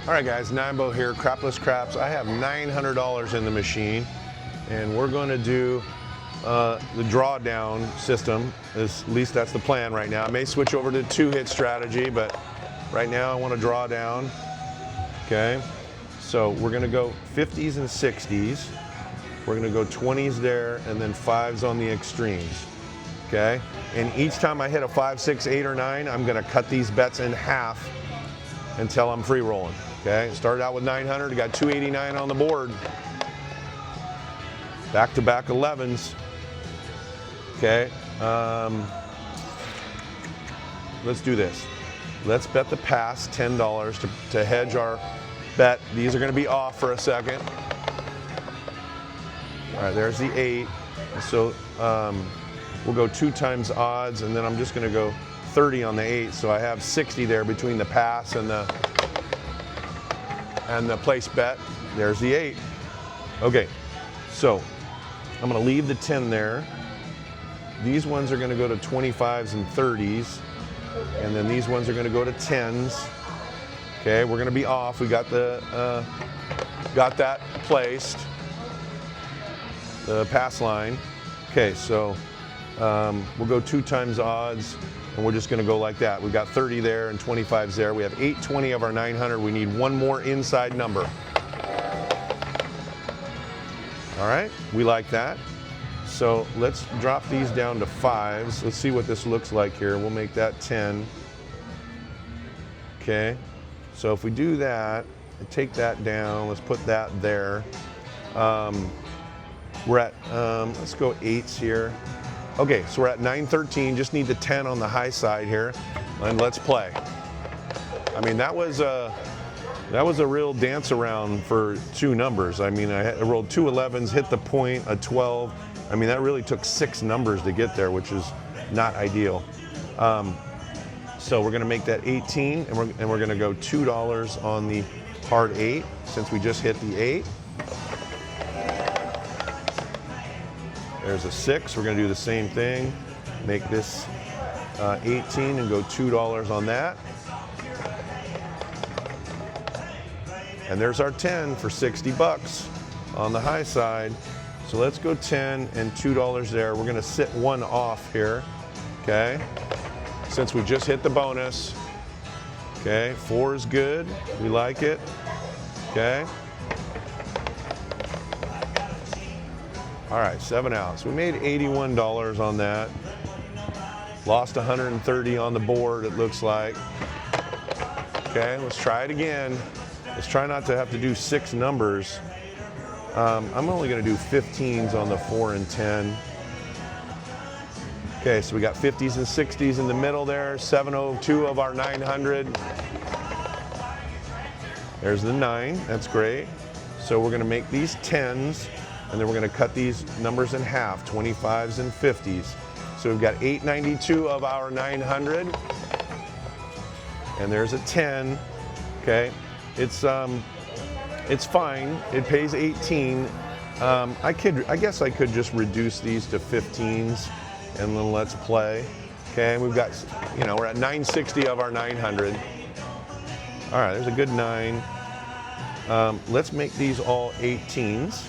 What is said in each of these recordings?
All right, guys, Nimbo here, Crapless Craps. I have $900 in the machine, and we're going to do the drawdown system. At least that's the plan right now. I may switch over to two-hit strategy, but right now I want to draw down. Okay, so we're going to go 50s and 60s. We're going to go 20s there, and then 5s on the extremes. Okay, and each time I hit a 5, 6, 8, or 9, I'm going to cut these bets in half until I'm free rolling. Okay, started out with 900, got 289 on the board. Back-to-back 11s. Okay, let's do this. Let's bet the pass $10 to hedge our bet. These are going to be off for a second. All right, there's the 8. So we'll go 2 times odds, and then I'm just going to go 30 on the 8. So I have 60 there between the pass and the place bet. There's the 8. Okay, so I'm going to leave the 10 there. These ones are going to go to 25s and 30s, and then these ones are going to go to 10s. Okay, we're going to be off. We got the got that placed, the pass line. Okay, so we'll go 2 times odds, and we're just going to go like that. We've got 30 there and 25s there. We have 820 of our 900. We need one more inside number. All right, we like that. So let's drop these down to 5s. Let's see what this looks like here. We'll make that 10. Okay, so if we do that, take that down, let's put that there. We're at, let's go 8s here. Okay, so we're at 913, just need the 10 on the high side here, and let's play. I mean, that was a real dance around for 2 numbers. I mean, I rolled 2 11s, hit the point, a 12. I mean, that really took 6 numbers to get there, which is not ideal. So we're gonna make that 18, and we're gonna go $2 on the hard 8, since we just hit the 8. There's a 6, we're gonna do the same thing. Make this 18 and go $2 on that. And there's our 10 for 60 bucks on the high side. So let's go 10 and $2 there. We're gonna sit 1 off here, okay? Since we just hit the bonus. Okay, 4 is good, we like it, okay? All right, 7 outs. We made $81 on that. Lost 130 on the board, it looks like. Okay, let's try it again. Let's try not to have to do 6 numbers. I'm only gonna do 15s on the 4 and 10. Okay, so we got 50s and 60s in the middle there, 702 of our 900. There's the 9, that's great. So we're gonna make these 10s, and then we're gonna cut these numbers in half, 25s and 50s. So we've got 892 of our 900, and there's a 10, okay? It's fine, it pays 18. I guess I could just reduce these to 15s, and then let's play. Okay, we've got, you know, we're at 960 of our 900. All right, there's a good 9. Let's make these all 18s.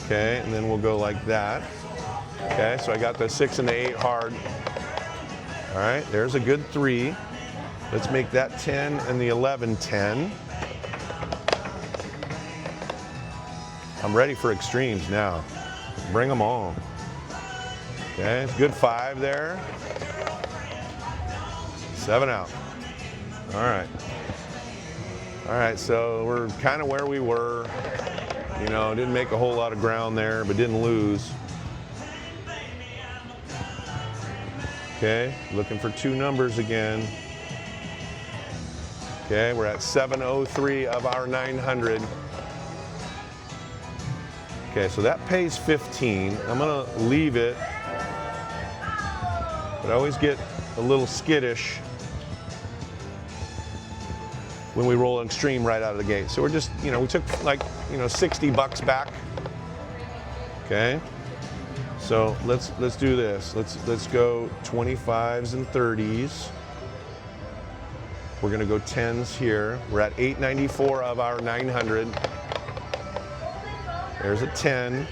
Okay, and then we'll go like that. Okay, so I got the 6 and the 8 hard. All right, there's a good 3. Let's make that 10 and the 11 10. I'm ready for extremes now. Bring them on. Okay, good 5 there. 7 out. All right. All right, so we're kind of where we were. You know, didn't make a whole lot of ground there, but didn't lose. Okay, looking for 2 numbers again. Okay, we're at 703 of our 900. Okay, so that pays 15. I'm gonna leave it, but I always get a little skittish when we roll an extreme right out of the gate. So we're just, you know, we took like, you know, 60 bucks back. Okay, so let's do this. Let's go 25s and 30s. We're gonna go 10s here. We're at 894 of our 900. There's a 10.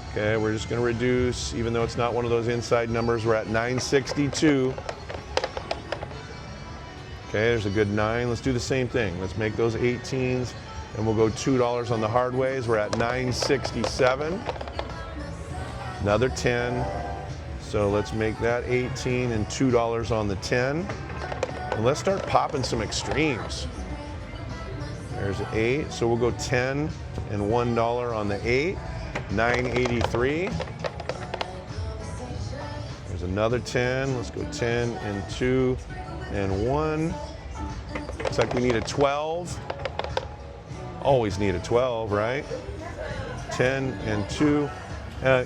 Okay, we're just gonna reduce, even though it's not one of those inside numbers, we're at 962. Okay, there's a good 9. Let's do the same thing. Let's make those 18s, and we'll go $2 on the hard ways. We're at 967. Another 10. So let's make that 18 and $2 on the 10. And let's start popping some extremes. There's 8, so we'll go 10 and $1 on the 8. 983. There's another 10. Let's go 10 and 2 and 1. Looks like we need a 12. Always need a 12, right? 10 and 2.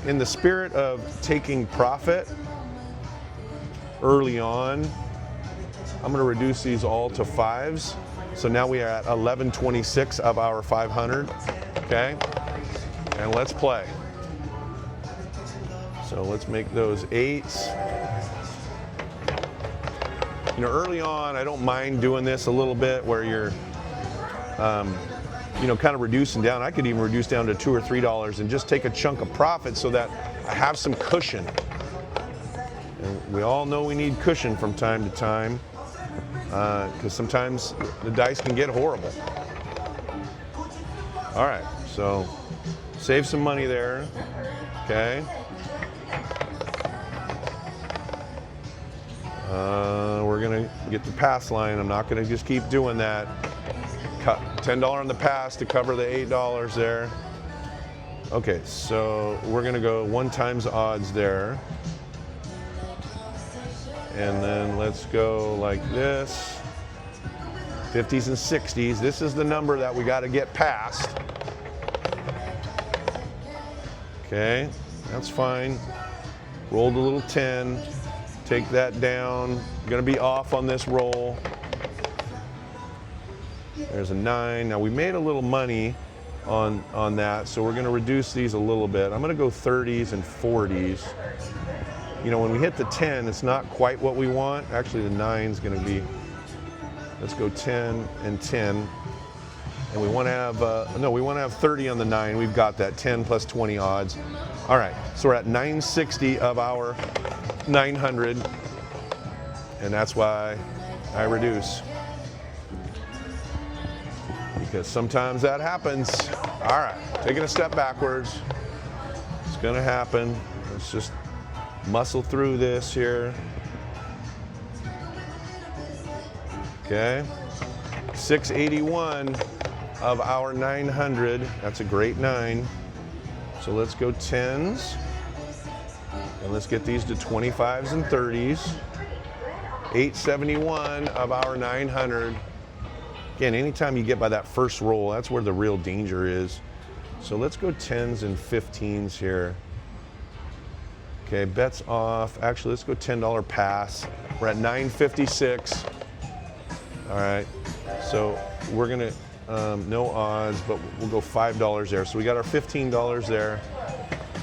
In the spirit of taking profit early on, I'm going to reduce these all to 5s. So now we are at 1126 of our 500. Okay? And let's play. So let's make those 8s. You know, early on, I don't mind doing this a little bit where you're, you know, kind of reducing down. I could even reduce down to $2 or $3 and just take a chunk of profit so that I have some cushion. And we all know we need cushion from time to time because sometimes the dice can get horrible. All right, so save some money there, okay? We're gonna get the pass line. I'm not gonna just keep doing that. Cut $10 on the pass to cover the $8 there. Okay, so we're gonna go 1 times odds there. And then let's go like this. 50s and 60s. This is the number that we gotta get past. Okay, that's fine. Rolled a little 10. Take that down. Gonna be off on this roll. There's a 9. Now we made a little money on that, so we're gonna reduce these a little bit. I'm gonna go 30s and 40s. You know, when we hit the 10, it's not quite what we want. Actually, the 9's gonna be, let's go 10 and 10. And we wanna have, no, we wanna have 30 on the 9. We've got that, 10 plus 20 odds. All right, so we're at 960 of our 900, and that's why I reduce. Because sometimes that happens. All right, taking a step backwards. It's gonna happen. Let's just muscle through this here. Okay, 681 of our 900. That's a great 9. So let's go 10s. And let's get these to 25s and 30s. 871 of our 900. Again, anytime you get by that first roll, that's where the real danger is. So let's go 10s and 15s here. Okay, bets off. Actually, let's go $10 pass. We're at 956. All right, so we're gonna, no odds, but we'll go $5 there. So we got our $15 there.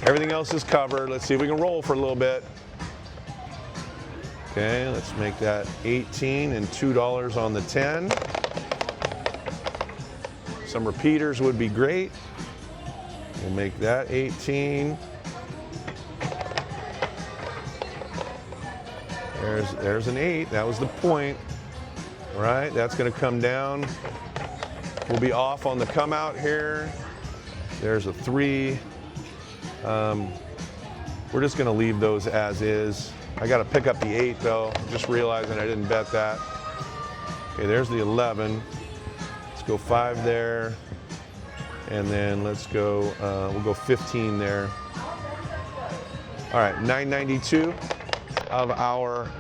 Everything else is covered. Let's see if we can roll for a little bit. Okay, let's make that 18 and $2 on the 10. Some repeaters would be great. We'll make that 18. There's an 8. That was the point. All right, that's going to come down. We'll be off on the come out here. There's a 3. We're just going to leave those as is. I got to pick up the 8 though. Just realizing I didn't bet that. Okay, there's the 11. Let's go 5 there. And then let's go, we'll go 15 there. All right, 992 of our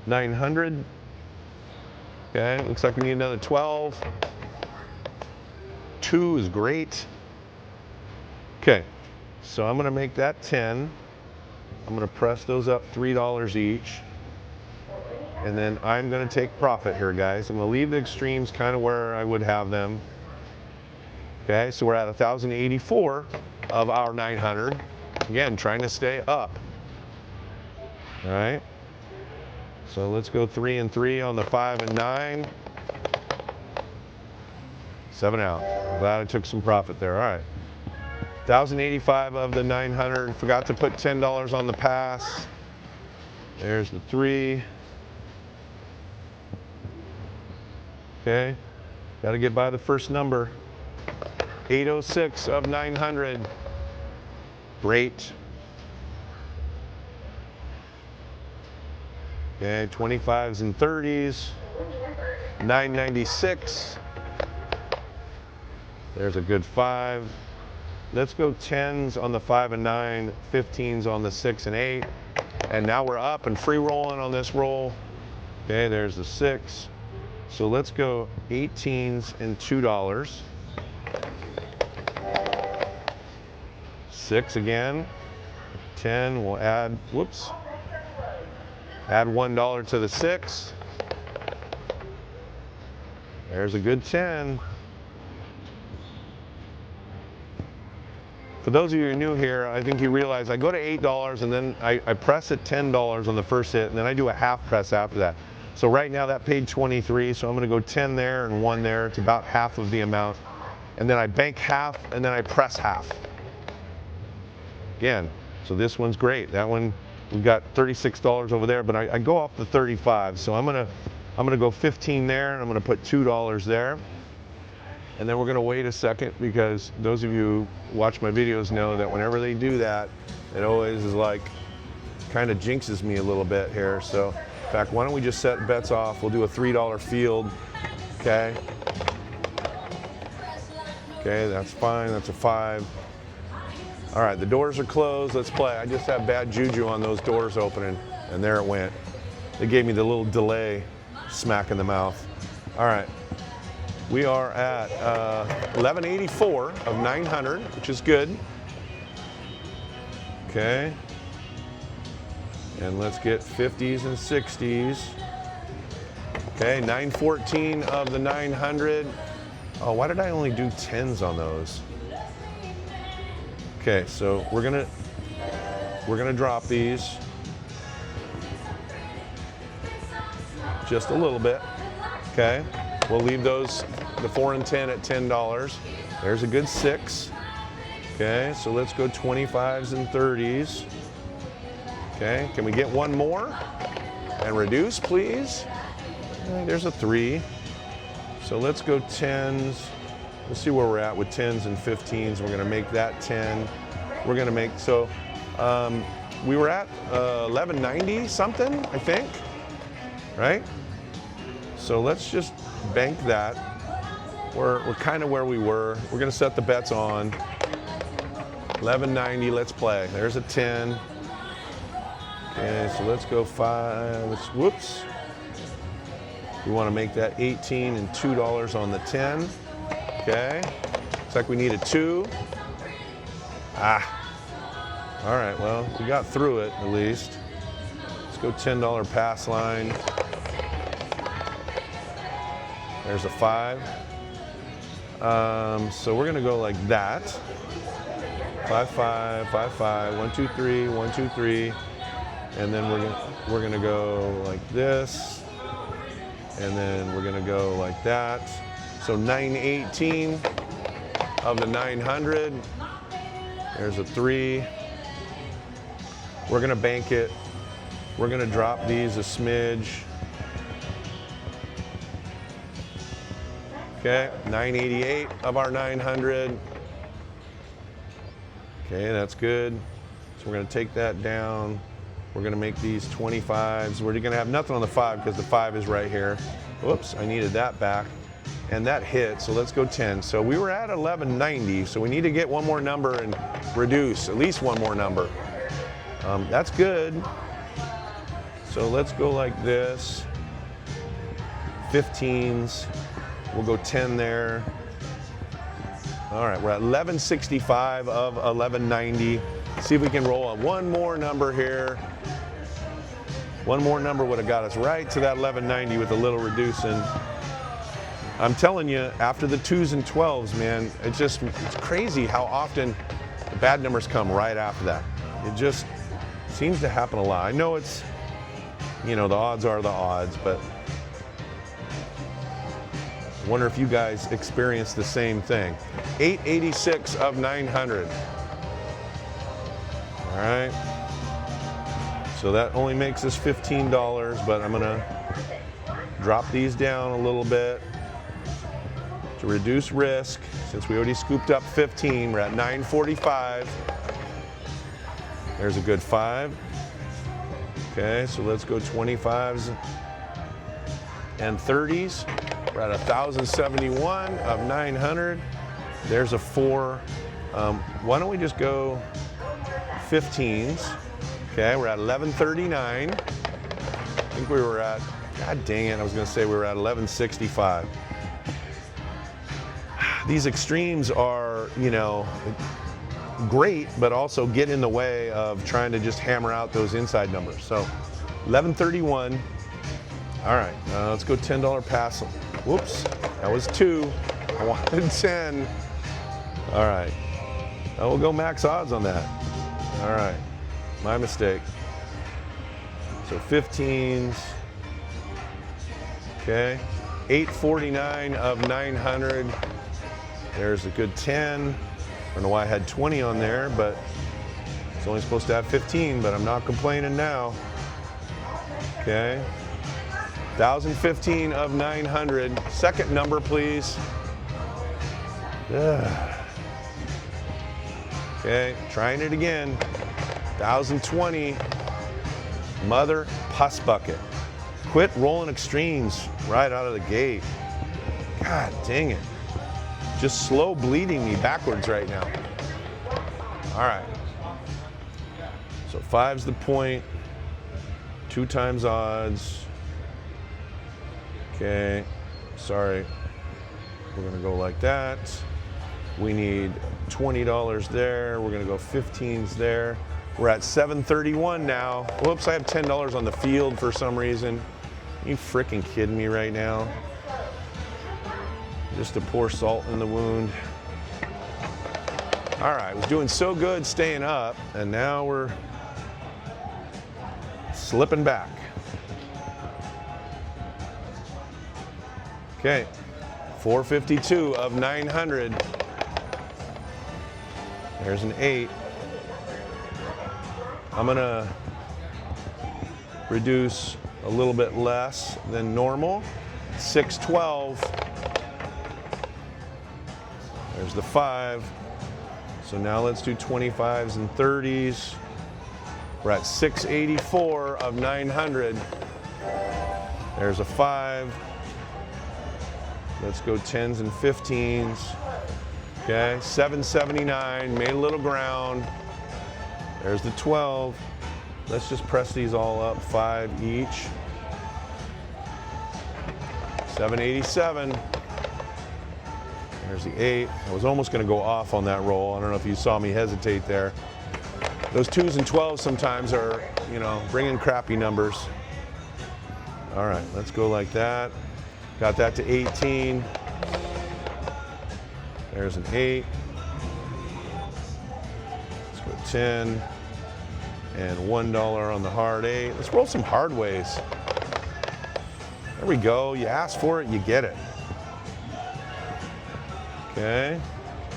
900. Okay, looks like we need another 12. 2 is great. Okay, so I'm gonna make that 10. I'm gonna press those up $3 each. And then I'm gonna take profit here, guys. I'm gonna leave the extremes kind of where I would have them. Okay, so we're at 1,084 of our 900. Again, trying to stay up. All right, So let's go 3 and 3 on the 5 and 9. 7 out. Glad I took some profit there. All right. 1,085 of the 900. Forgot to put $10 on the pass. There's the 3. Okay. Got to get by the first number. 806 of 900. Great. Okay, 25s and 30s. 996. There's a good 5. Let's go 10s on the 5 and 9, 15s on the 6 and 8. And now we're up and free rolling on this roll. Okay, there's the 6. So let's go 18s and $2. 6 again. 10, we'll add, whoops. Add $1 to the 6. There's a good 10. For those of you who are new here, I think you realize I go to $8 and then I press at $10 on the first hit, and then I do a half press after that. So right now that paid 23, so I'm going to go 10 there and 1 there. It's about half of the amount. And then I bank half and then I press half. Again, so this one's great. That one, we got $36 over there, but I go off the 35. So I'm gonna go 15 there, and I'm gonna put $2 there. And then we're gonna wait a second, because those of you who watch my videos know that whenever they do that, it always is like, kind of jinxes me a little bit here. So in fact, why don't we just set bets off? We'll do a $3 field, okay? Okay, that's fine, that's a 5. All right, the doors are closed, let's play. I just have bad juju on those doors opening, and there it went. They gave me the little delay smack in the mouth. All right, we are at 1184 of 900, which is good. Okay, and let's get 50s and 60s. Okay, 914 of the 900. Oh, why did I only do 10s on those? Okay, so we're gonna drop these just a little bit. Okay, we'll leave those, the 4 and 10 at $10. There's a good 6. Okay, so let's go 25s and 30s. Okay, can we get one more and reduce, please? There's a 3. So let's go 10s. Let's see where we're at with 10s and 15s. We're gonna make that 10. We're gonna make, so we were at 1190 something, I think, right? So let's just bank that. We're kind of where we were. We're gonna set the bets on. 1190, let's play. There's a 10. Okay, so let's go 5, whoops. We wanna make that 18 and $2 on the 10. Okay, looks like we need a 2. All right, well, we got through it at least. Let's go $10 pass line. There's a 5. So we're gonna go like that. 5, 5, 5, 5, 1, 2, 3, 1, 2, 3. And then we're gonna go like this. And then we're gonna go like that. So 918 of the 900. There's a 3. We're gonna bank it. We're gonna drop these a smidge. Okay, 988 of our 900. Okay, that's good. So we're gonna take that down. We're gonna make these 25s. We're gonna have nothing on the 5 because the 5 is right here. Whoops, I needed that back. And that hit, so let's go 10. So we were at 1190, so we need to get one more number and reduce, at least one more number. That's good. So let's go like this. 15s, we'll go 10 there. All right, we're at 1165 of 1190. See if we can roll on one more number here. One more number would have got us right to that 1190 with a little reducing. I'm telling you, after the 2s and 12s, man, it's crazy how often the bad numbers come right after that. It just seems to happen a lot. I know it's you know, the odds are the odds, but I wonder if you guys experience the same thing. 886 of 900. All right. So that only makes us $15, but I'm gonna drop these down a little bit to reduce risk. Since we already scooped up 15, we're at 945. There's a good 5. Okay, so let's go 25s and 30s. We're at 1,071 of 900. There's a 4. Why don't we just go 15s? Okay, we're at 1139. I think we were at, God dang it, I was gonna say we were at 1165. These extremes are, you know, great, but also get in the way of trying to just hammer out those inside numbers. So 1131. All right, let's go $10 pass. Whoops, that was 2. I wanted 10. All right, we'll go max odds on that. All right, my mistake. So 15s. Okay, 849 of 900. There's a good 10. I don't know why I had 20 on there, but it's only supposed to have 15, but I'm not complaining now. Okay. 1,015 of 900. Second number, please. Ugh. Okay, trying it again. 1,020. Mother pus bucket. Quit rolling extremes right out of the gate. God dang it. Just slow bleeding me backwards right now. All right. So 5's the point. 2 times odds. Okay. Sorry. We're gonna go like that. We need $20 there. We're gonna go 15s there. We're at 731 now. Whoops, I have $10 on the field for some reason. Are you freaking kidding me right now? Just to pour salt in the wound. All right, was doing so good staying up, and now we're slipping back. Okay, 452 of 900. There's an 8. I'm gonna reduce a little bit less than normal. 612. There's the 5. So now let's do 25s and 30s. We're at 684 of 900. There's a 5. Let's go 10s and 15s. Okay, 779, made a little ground. There's the 12. Let's just press these all up, 5 each. 787. There's the 8. I was almost going to go off on that roll. I don't know if you saw me hesitate there. Those 2s and 12s sometimes are, you know, bringing crappy numbers. All right, let's go like that. Got that to 18. There's an 8. Let's go 10. And $1 on the hard 8. Let's roll some hard ways. There we go. You ask for it, you get it. Okay.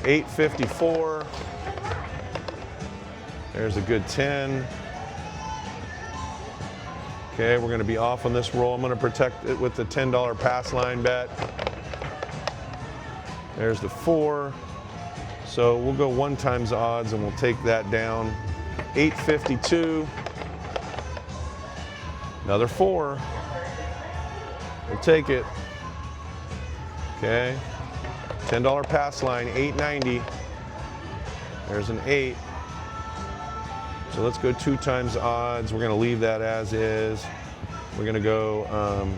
854. There's a good 10. Okay, we're going to be off on this roll. I'm going to protect it with the $10 pass line bet. There's the 4. So we'll go 1 times odds and we'll take that down. 852. Another 4. We'll take it. Okay. $10 pass line, 890. There's an 8. So let's go 2 times odds. We're going to leave that as is. We're going to go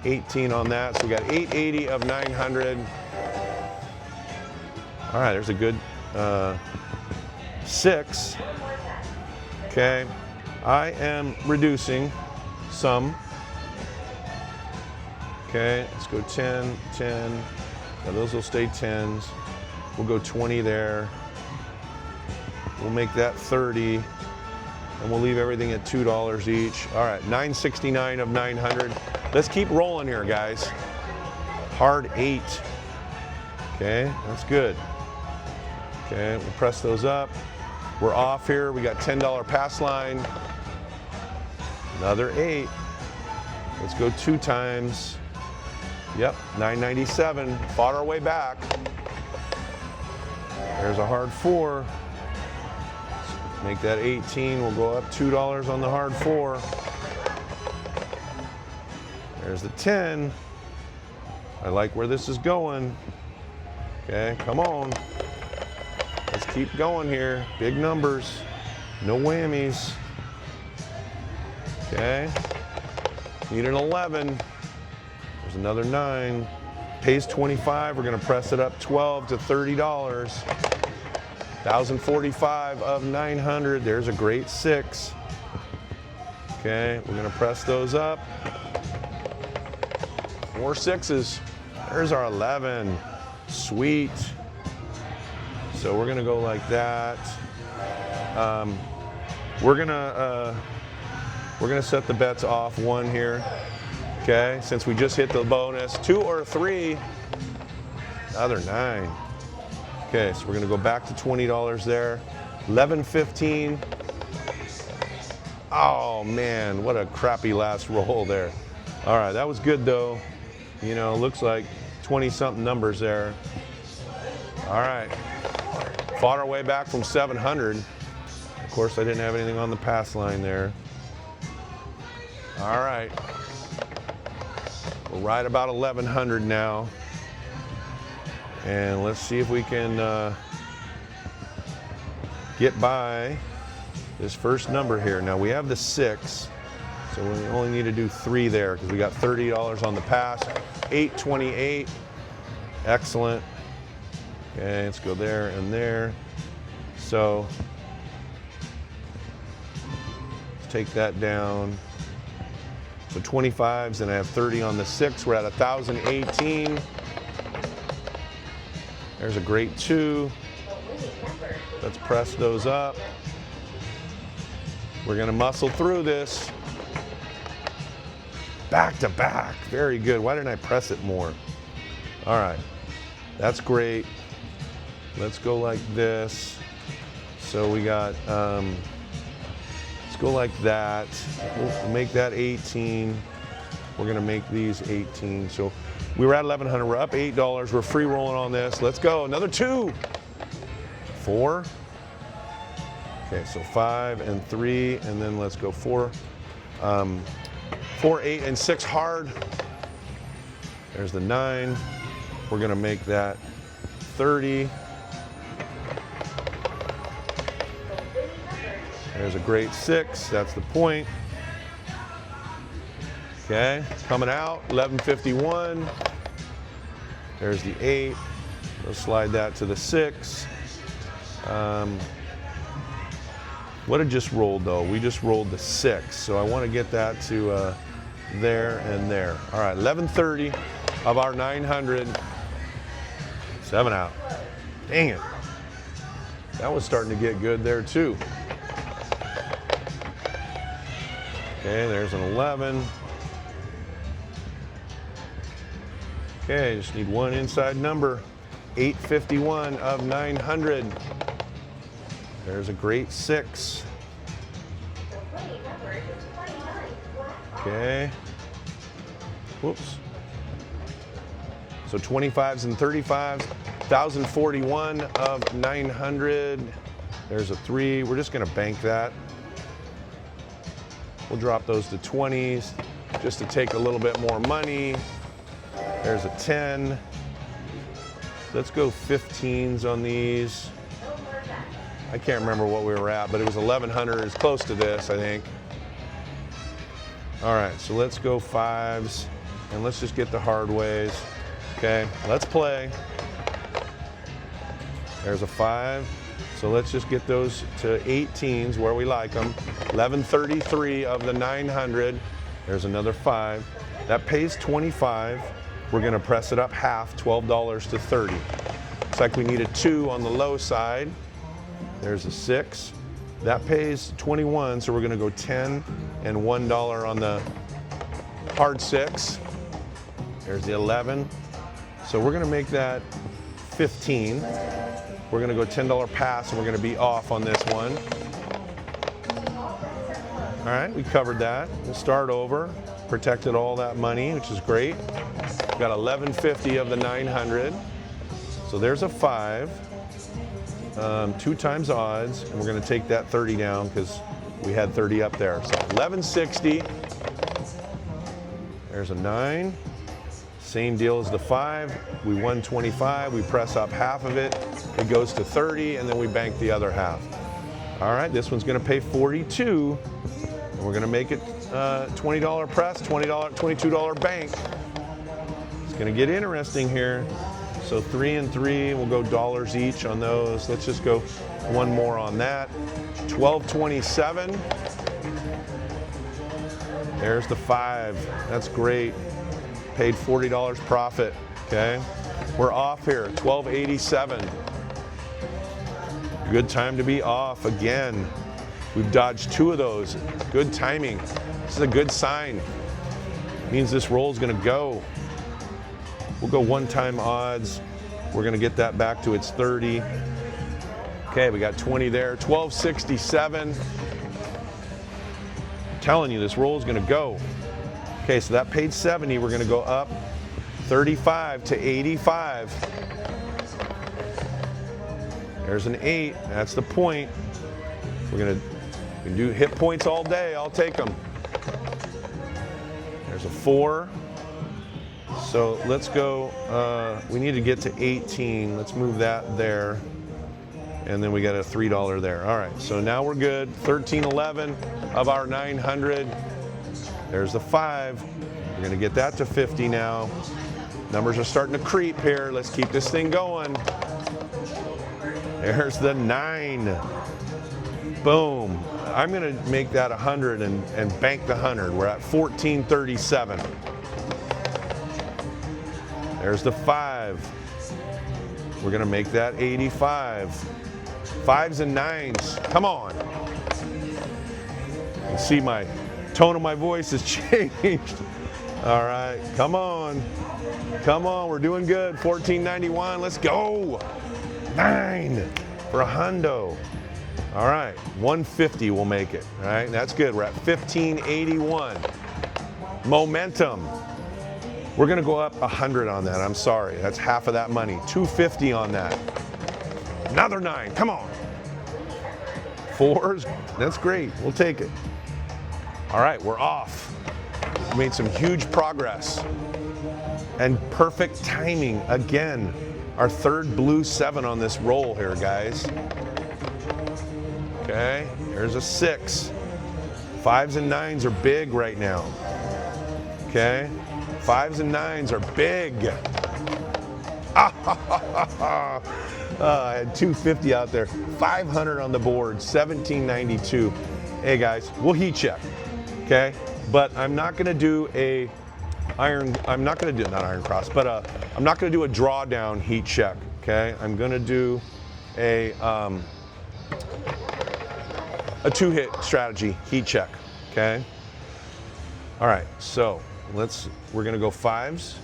18 on that. So we got 880 of 900. All right, there's a good 6. Okay, I am reducing some. Okay, let's go 10, 10. Now those will stay 10s. We'll go 20 there. We'll make that 30. and we'll leave everything at $2 each. All right, 969 of 900. Let's keep rolling here, guys. Hard 8. Okay, that's good. Okay, we'll press those up. We're off here. We got $10 pass line. Another 8. Let's go 2 times. Yep, 997. Fought our way back. There's a hard 4. Make that 18. We'll go up $2 on the hard 4. There's the 10. I like where this is going. Okay, come on. Let's keep going here. Big numbers. No whammies. Okay. Need an 11. There's another 9. Pays 25. We're going to press it up 12 to $30. 1,045 of 900. There's a great 6. Okay, we're going to press those up. More 6s. There's our 11. Sweet. So we're going to go like that. We're going to set the bets off 1 here. Okay, since we just hit the bonus. 2 or 3. Another 9. Okay, so we're going to go back to $20 there. 11.15. Oh man, what a crappy last roll there. All right, that was good though. You know, looks like 20-something numbers there. All right, fought our way back from 700. Of course, I didn't have anything on the pass line there. All right, we're right about 1,100 now. And let's see if we can get by this first number here. Now we have the 6, so we only need to do 3 there because we got $30 on the pass. 828, excellent. Okay, let's go there and there. So let's take that down. So 25s, and I have 30 on the 6. We're at 1,018. There's a great 2. Let's press those up. We're going to muscle through this. Back to back. Very good. Why didn't I press it more? All right. That's great. Let's go like this. So we got, let's go like that. We'll make that 18. We're going to make these 18. So we were at 1,100. We're up $8. We're free rolling on this. Let's go. Another 2. 4. Okay, so 5 and 3, and then let's go 4. 4, 8, and 6 hard. There's the 9. We're going to make that 30. There's a great 6. That's the point. Okay, coming out, 11.51. There's the 8. We'll slide that to the 6. What had just rolled though? We just rolled the 6, so I want to get that to there and there. All right, 11.30 of our 900. 7 out. Dang it. That was starting to get good there too. Okay, there's an 11. Okay, just need 1 inside number. 851 of 900. There's a great 6. Okay. Whoops. So 25s and 35s. 1,041 of 900. There's a 3. We're just going to bank that. We'll drop those to 20s just to take a little bit more money. There's a 10. Let's go 15s on these. I can't remember what we were at, but it was 1,100. It's close to this, I think. All right, so let's go 5s, and let's just get the hard ways. Okay, let's play. There's a 5. So let's just get those to 18s where we like them. 11.33 of the 900. There's another 5. That pays 25. We're going to press it up half, $12 to 30. Looks like we need a 2 on the low side. There's a 6. That pays 21, so we're gonna go 10 and $1 on the hard 6. There's the 11. So we're gonna make that 15. We're gonna go $10 pass, and we're gonna be off on this one. All right, we covered that. We'll start over. Protected all that money, which is great. We've got 1150 of the 900. So there's a 5. 2 times odds, and we're gonna take that 30 down because we had 30 up there. So 1160. There's a 9. Same deal as the 5. We won 25. We press up half of it. It goes to 30, and then we bank the other half. All right, this one's gonna pay 42. And we're gonna make it $20 press, $22 bank. It's gonna get interesting here. So 3 and 3, we'll go dollars each on those. Let's just go one more on that. 1227. There's the 5. That's great. Paid $40 profit. Okay. We're off here. 1287. Good time to be off again. We've dodged 2 of those. Good timing. This is a good sign. It means this roll is going to go. We'll go 1-time odds. We're going to get that back to its 30. Okay, we got 20 there. 1267. I'm telling you, this roll is going to go. Okay, so that paid 70. We're going to go up 35 to 85. There's an 8. That's the point. We're going to do hit points all day. I'll take them. There's a 4. So let's go, we need to get to 18. Let's move that there. And then we got a $3 there. All right, so now we're good. 1311 of our 900. There's the 5. We're gonna get that to 50 now. Numbers are starting to creep here. Let's keep this thing going. There's the 9. Boom. I'm gonna make that 100 and bank the 100. We're at 1437. There's the 5. We're gonna make that 85. 5s and 9s, come on. You can see my tone of my voice has changed. All right, come on. Come on, we're doing good. 1491, let's go. 9 for a hundo. All right, 150 will make it, all right? That's good, we're at 1581. Momentum. We're gonna go up 100 on that, I'm sorry. That's half of that money. 250 on that. Another 9, come on. 4s, that's great, we'll take it. All right, we're off. We made some huge progress. And perfect timing, again. Our 3rd blue 7 on this roll here, guys. Okay, here's a 6. 5s and 9s are big right now. Okay, 5s and 9s are big. I had 250 out there. 500 on the board, 1792. Hey guys, we'll heat check, okay? But I'm not gonna do a I'm not gonna do a drawdown heat check, okay? I'm gonna do a 2-hit strategy heat check, okay? All right, so we're gonna go 5s.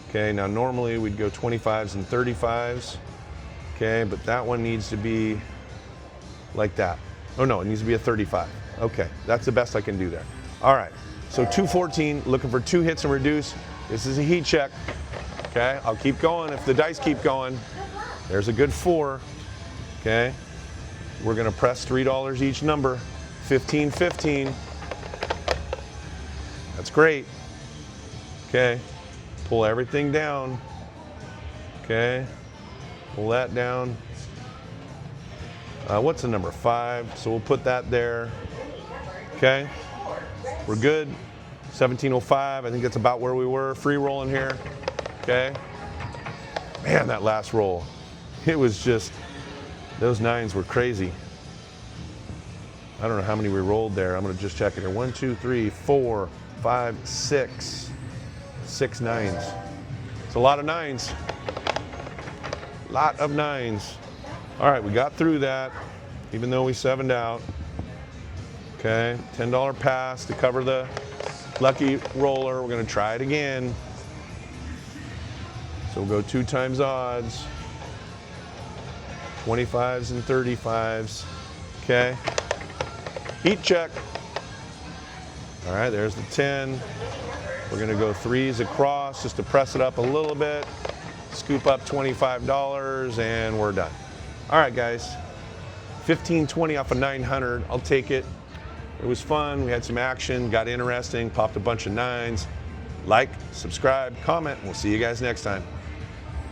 Okay, now normally we'd go 25s and 35s. Okay, but that one needs to be like that. Oh no, it needs to be a 35. Okay, that's the best I can do there. All right, so 214, looking for 2 hits and reduce. This is a heat check. Okay, I'll keep going if the dice keep going. There's a good 4. Okay, we're gonna press $3 each number. 1515. That's great. Okay, pull everything down. Okay, pull that down. What's the number? 5, so we'll put that there. Okay, we're good. 1705, I think that's about where we were. Free rolling here, okay. Man, that last roll, it was just, those 9s were crazy. I don't know how many we rolled there. I'm gonna just check it here. 1, 2, 3, 4, 5, 6. 6 9s. It's a lot of 9s. Lot of 9s. All right, we got through that. even though we 7'd out. Okay, $10 pass to cover the lucky roller. We're gonna try it again. So we'll go 2 times odds. 25s and 35s. Okay, heat check. All right, there's the 10. We're gonna go 3s across just to press it up a little bit. Scoop up $25 and we're done. All right, guys, 1520 off of 900. I'll take it. It was fun. We had some action, got interesting, popped a bunch of 9s. Like, subscribe, comment. We'll see you guys next time.